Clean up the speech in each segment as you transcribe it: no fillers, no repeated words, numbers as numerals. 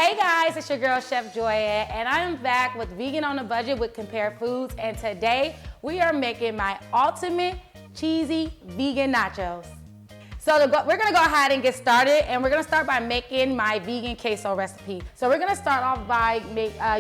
Hey guys, it's your girl Chef Joya, and I'm back with Vegan on a Budget with Compare Foods, and today we are making my ultimate cheesy vegan nachos. So we're gonna go ahead and get started, and we're gonna start by making my vegan queso recipe. So we're gonna start off by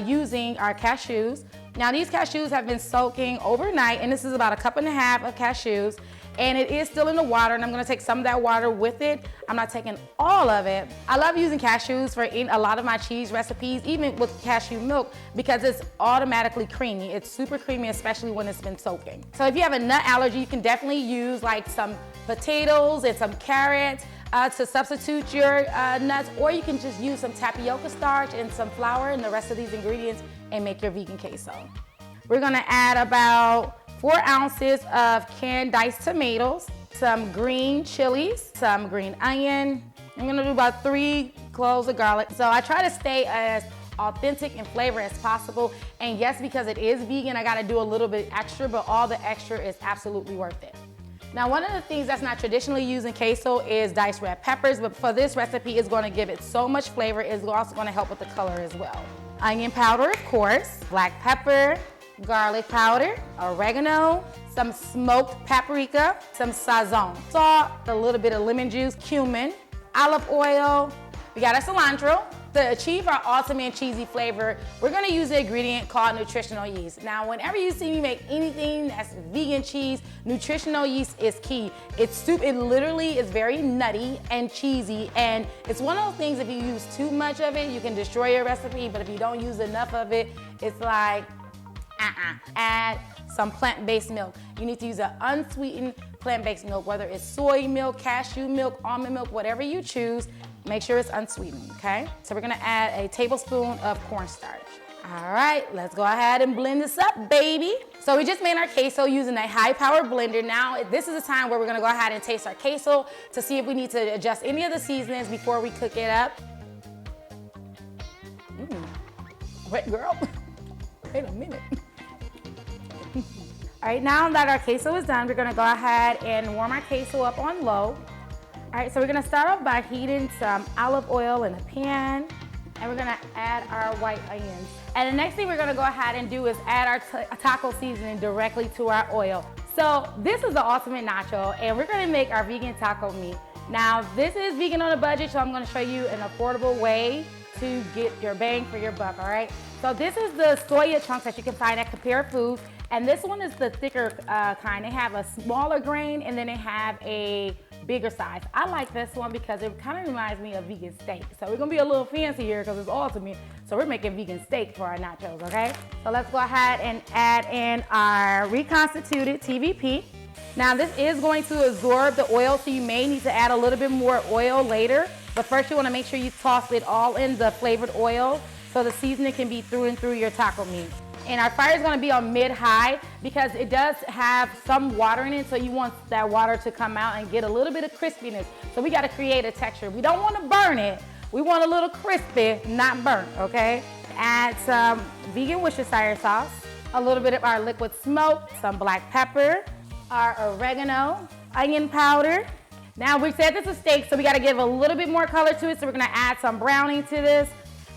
using our cashews. Now these cashews have been soaking overnight, and this is about 1.5 cups of cashews. And it is still in the water, and I'm gonna take some of that water with it. I'm not taking all of it. I love using cashews for a lot of my cheese recipes, even with cashew milk, because it's automatically creamy. It's super creamy, especially when it's been soaking. So if you have a nut allergy, you can definitely use like some potatoes and some carrots to substitute your nuts, or you can just use some tapioca starch and some flour and the rest of these ingredients and make your vegan queso. We're gonna add about 4 ounces of canned diced tomatoes, some green chilies, some green onion. I'm gonna do about 3 cloves of garlic. So I try to stay as authentic in flavor as possible. And yes, because it is vegan, I gotta do a little bit extra, but all the extra is absolutely worth it. Now, one of the things that's not traditionally used in queso is diced red peppers, but for this recipe, it's gonna give it so much flavor. It's also gonna help with the color as well. Onion powder, of course, black pepper, garlic powder, oregano, some smoked paprika, some sazon, salt, a little bit of lemon juice, cumin, olive oil. We got our cilantro. To achieve our ultimate cheesy flavor, we're gonna use an ingredient called nutritional yeast. Now, whenever you see me make anything that's vegan cheese, nutritional yeast is key. It literally is very nutty and cheesy, and it's one of those things, if you use too much of it, you can destroy your recipe, but if you don't use enough of it, it's like, add some plant-based milk. You need to use an unsweetened plant-based milk, whether it's soy milk, cashew milk, almond milk, whatever you choose. Make sure it's unsweetened, okay? So we're gonna add a tablespoon of cornstarch. All right, let's go ahead and blend this up, baby. So we just made our queso using a high-powered blender. Now, this is the time where we're gonna go ahead and taste our queso to see if we need to adjust any of the seasonings before we cook it up. Wait, girl. Wait a minute. All right, now that our queso is done, we're gonna go ahead and warm our queso up on low. All right, so we're gonna start off by heating some olive oil in a pan, and we're gonna add our white onions. And the next thing we're gonna go ahead and do is add our taco seasoning directly to our oil. So this is the ultimate nacho, and we're gonna make our vegan taco meat. Now, this is vegan on a budget, so I'm gonna show you an affordable way to get your bang for your buck, all right? So this is the Soya chunks that you can find at Compare Foods, and this one is the thicker kind. They have a smaller grain, and then they have a bigger size. I like this one because it kind of reminds me of vegan steak. So we're gonna be a little fancy here because it's ultimate. So we're making vegan steak for our nachos, okay? So let's go ahead and add in our reconstituted TVP. Now this is going to absorb the oil, so you may need to add a little bit more oil later. But first you wanna make sure you toss it all in the flavored oil so the seasoning can be through and through your taco meat. And our fire is gonna be on mid-high because it does have some water in it, so you want that water to come out and get a little bit of crispiness. So we gotta create a texture. We don't wanna burn it. We want a little crispy, not burnt, okay? Add some vegan Worcestershire sauce, a little bit of our liquid smoke, some black pepper, our oregano, onion powder. Now we said this is steak, so we gotta give a little bit more color to it, so we're gonna add some browning to this.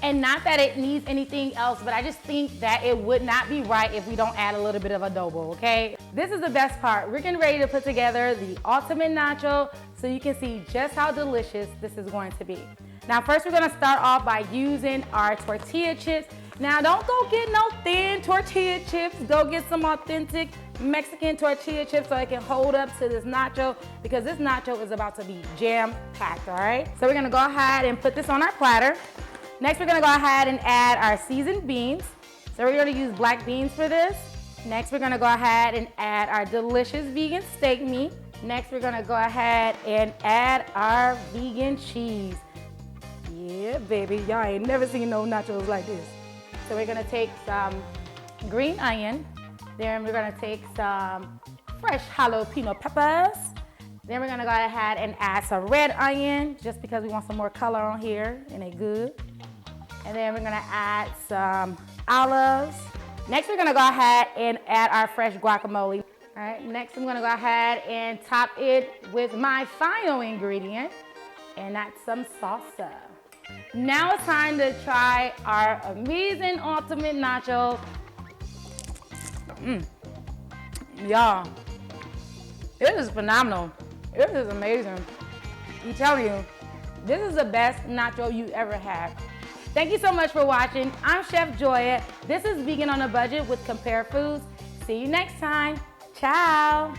And not that it needs anything else, but I just think that it would not be right if we don't add a little bit of adobo, okay? This is the best part. We're getting ready to put together the ultimate nacho so you can see just how delicious this is going to be. Now first we're gonna start off by using our tortilla chips. Now don't go get no thin tortilla chips. Go get some authentic Mexican tortilla chips so it can hold up to this nacho, because this nacho is about to be jam-packed, all right? So we're gonna go ahead and put this on our platter. Next, we're gonna go ahead and add our seasoned beans. So we're gonna use black beans for this. Next, we're gonna go ahead and add our delicious vegan steak meat. Next, we're gonna go ahead and add our vegan cheese. Yeah, baby, y'all ain't never seen no nachos like this. So we're gonna take some green onion. Then we're gonna take some fresh jalapeno peppers. Then we're gonna go ahead and add some red onion, just because we want some more color on here and they good. And then we're gonna add some olives. Next, we're gonna go ahead and add our fresh guacamole. All right, next I'm gonna go ahead and top it with my final ingredient, and that's some salsa. Now it's time to try our amazing ultimate nachos. Y'all, it is phenomenal. It is amazing. I'm telling you, this is the best nacho you ever had. Thank you so much for watching. I'm Chef Joya. This is Vegan on a Budget with Compare Foods. See you next time. Ciao.